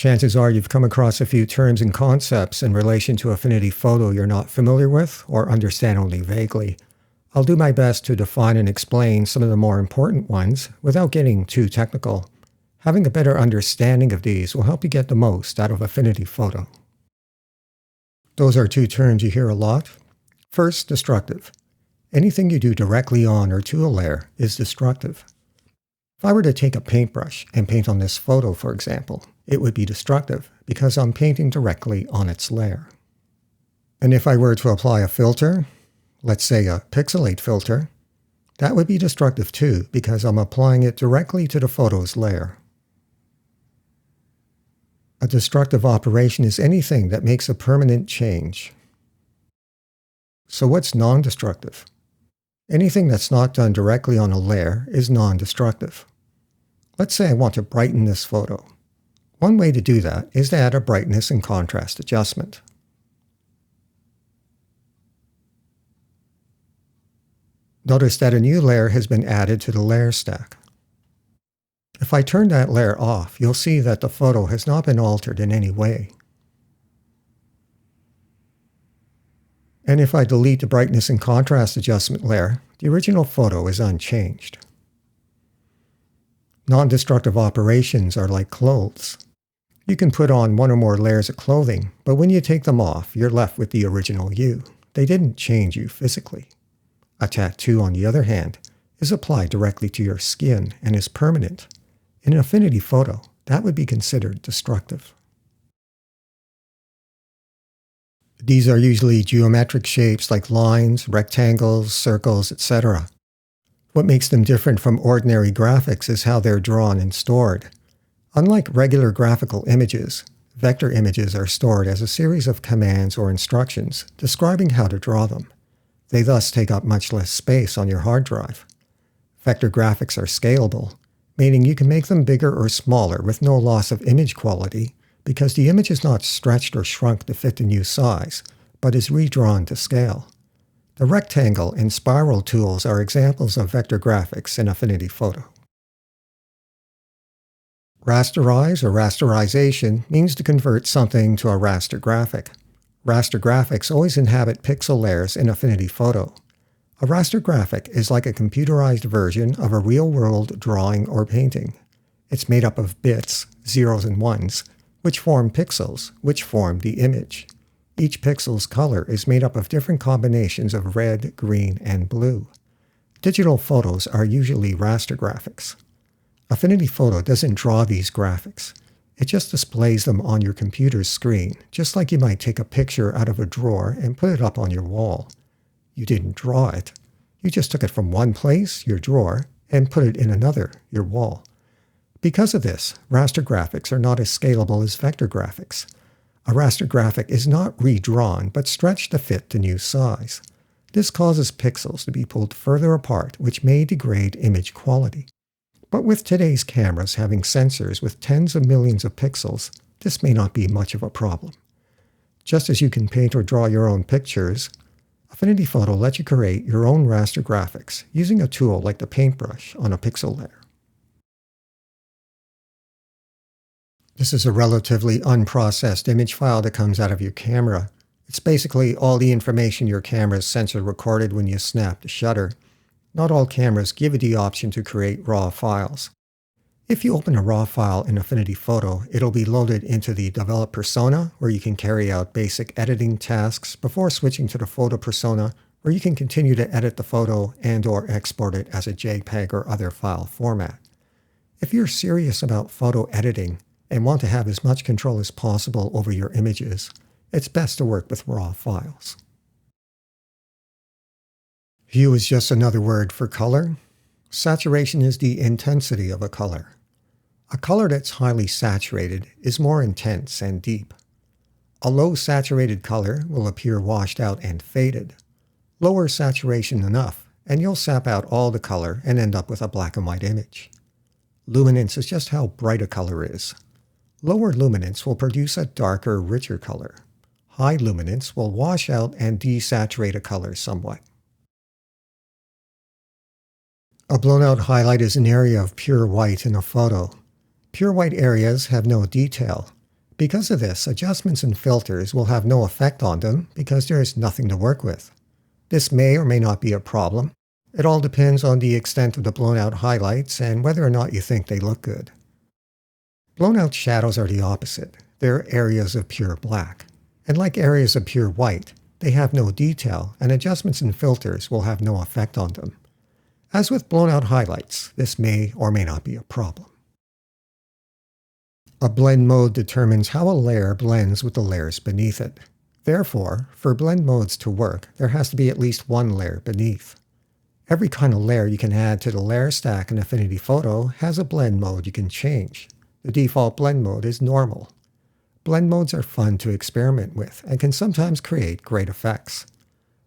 Chances are you've come across a few terms and concepts in relation to Affinity Photo you're not familiar with or understand only vaguely. I'll do my best to define and explain some of the more important ones without getting too technical. Having a better understanding of these will help you get the most out of Affinity Photo. Those are two terms you hear a lot. First, destructive. Anything you do directly on or to a layer is destructive. If I were to take a paintbrush and paint on this photo, for example, it would be destructive because I'm painting directly on its layer. And if I were to apply a filter, let's say a pixelate filter, that would be destructive too because I'm applying it directly to the photo's layer. A destructive operation is anything that makes a permanent change. So what's non-destructive? Anything that's not done directly on a layer is non-destructive. Let's say I want to brighten this photo. One way to do that is to add a brightness and contrast adjustment. Notice that a new layer has been added to the layer stack. If I turn that layer off, you'll see that the photo has not been altered in any way. And if I delete the brightness and contrast adjustment layer, the original photo is unchanged. Non-destructive operations are like clothes. You can put on one or more layers of clothing, but when you take them off, you're left with the original you. They didn't change you physically. A tattoo, on the other hand, is applied directly to your skin and is permanent. In an Affinity Photo, that would be considered destructive. These are usually geometric shapes like lines, rectangles, circles, etc. What makes them different from ordinary graphics is how they're drawn and stored. Unlike regular graphical images, vector images are stored as a series of commands or instructions describing how to draw them. They thus take up much less space on your hard drive. Vector graphics are scalable, meaning you can make them bigger or smaller with no loss of image quality because the image is not stretched or shrunk to fit the new size, but is redrawn to scale. The rectangle and spiral tools are examples of vector graphics in Affinity Photo. Rasterize or rasterization means to convert something to a raster graphic. Raster graphics always inhabit pixel layers in Affinity Photo. A raster graphic is like a computerized version of a real-world drawing or painting. It's made up of bits, zeros and ones, which form pixels, which form the image. Each pixel's color is made up of different combinations of red, green, and blue. Digital photos are usually raster graphics. Affinity Photo doesn't draw these graphics. It just displays them on your computer's screen, just like you might take a picture out of a drawer and put it up on your wall. You didn't draw it. You just took it from one place, your drawer, and put it in another, your wall. Because of this, raster graphics are not as scalable as vector graphics. A raster graphic is not redrawn, but stretched to fit the new size. This causes pixels to be pulled further apart, which may degrade image quality. But with today's cameras having sensors with tens of millions of pixels, this may not be much of a problem. Just as you can paint or draw your own pictures, Affinity Photo lets you create your own raster graphics using a tool like the paintbrush on a pixel layer. This is a relatively unprocessed image file that comes out of your camera. It's basically all the information your camera's sensor recorded when you snapped the shutter. Not all cameras give you the option to create RAW files. If you open a RAW file in Affinity Photo, it'll be loaded into the Develop persona, where you can carry out basic editing tasks before switching to the Photo persona, where you can continue to edit the photo and/or export it as a JPEG or other file format. If you're serious about photo editing and want to have as much control as possible over your images, it's best to work with RAW files. Hue is just another word for color. Saturation is the intensity of a color. A color that's highly saturated is more intense and deep. A low saturated color will appear washed out and faded. Lower saturation enough, and you'll sap out all the color and end up with a black and white image. Luminance is just how bright a color is. Lower luminance will produce a darker, richer color. High luminance will wash out and desaturate a color somewhat. A blown-out highlight is an area of pure white in a photo. Pure white areas have no detail. Because of this, adjustments and filters will have no effect on them because there is nothing to work with. This may or may not be a problem. It all depends on the extent of the blown out highlights and whether or not you think they look good. Blown out shadows are the opposite. They're areas of pure black. And like areas of pure white, they have no detail, and adjustments and filters will have no effect on them. As with blown out highlights, this may or may not be a problem. A blend mode determines how a layer blends with the layers beneath it. Therefore, for blend modes to work, there has to be at least one layer beneath. Every kind of layer you can add to the layer stack in Affinity Photo has a blend mode you can change. The default blend mode is normal. Blend modes are fun to experiment with and can sometimes create great effects.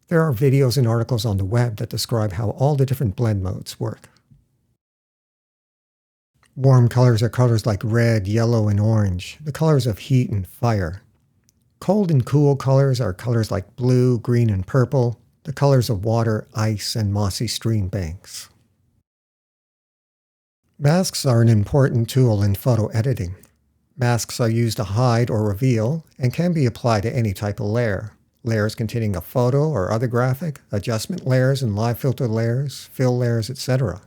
There are videos and articles on the web that describe how all the different blend modes work. Warm colors are colors like red, yellow, and orange, the colors of heat and fire. Cold and cool colors are colors like blue, green, and purple, the colors of water, ice, and mossy stream banks. Masks are an important tool in photo editing. Masks are used to hide or reveal and can be applied to any type of layer. Layers containing a photo or other graphic, adjustment layers and live filter layers, fill layers, etc.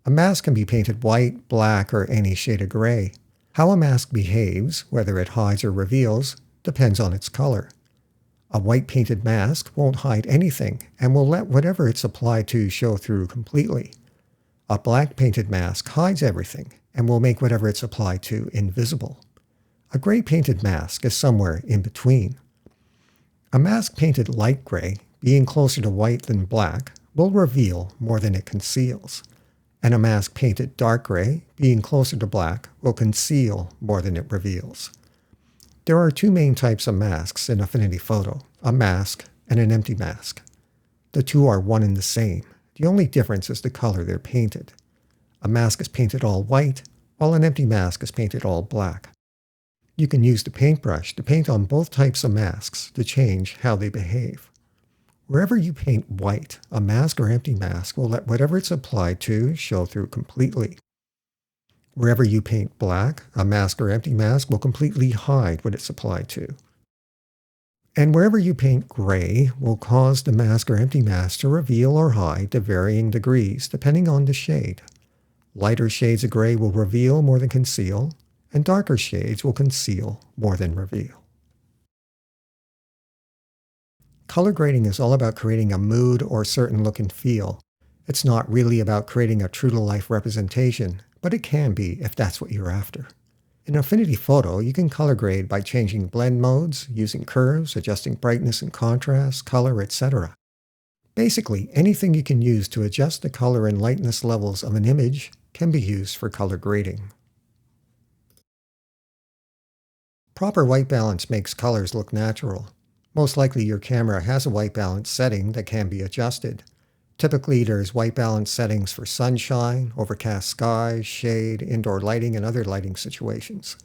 A mask can be painted white, black, or any shade of gray. How a mask behaves, whether it hides or reveals, depends on its color. A white painted mask won't hide anything and will let whatever it's applied to show through completely. A black painted mask hides everything and will make whatever it's applied to invisible. A gray painted mask is somewhere in between. A mask painted light gray, being closer to white than black, will reveal more than it conceals. And a mask painted dark gray, being closer to black, will conceal more than it reveals. There are two main types of masks in Affinity Photo, a mask and an empty mask. The two are one and the same. The only difference is the color they're painted. A mask is painted all white, while an empty mask is painted all black. You can use the paintbrush to paint on both types of masks to change how they behave. Wherever you paint white, a mask or empty mask will let whatever it's applied to show through completely. Wherever you paint black, a mask or empty mask will completely hide what it's applied to. And wherever you paint gray will cause the mask or empty mask to reveal or hide to varying degrees depending on the shade. Lighter shades of gray will reveal more than conceal, and darker shades will conceal more than reveal. Color grading is all about creating a mood or certain look and feel. It's not really about creating a true-to-life representation, but it can be if that's what you're after. In Affinity Photo, you can color grade by changing blend modes, using curves, adjusting brightness and contrast, color, etc. Basically, anything you can use to adjust the color and lightness levels of an image can be used for color grading. Proper white balance makes colors look natural. Most likely your camera has a white balance setting that can be adjusted. Typically there's white balance settings for sunshine, overcast skies, shade, indoor lighting, and other lighting situations.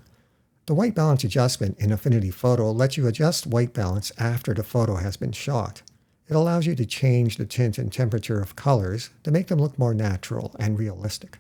The white balance adjustment in Affinity Photo lets you adjust white balance after the photo has been shot. It allows you to change the tint and temperature of colors to make them look more natural and realistic.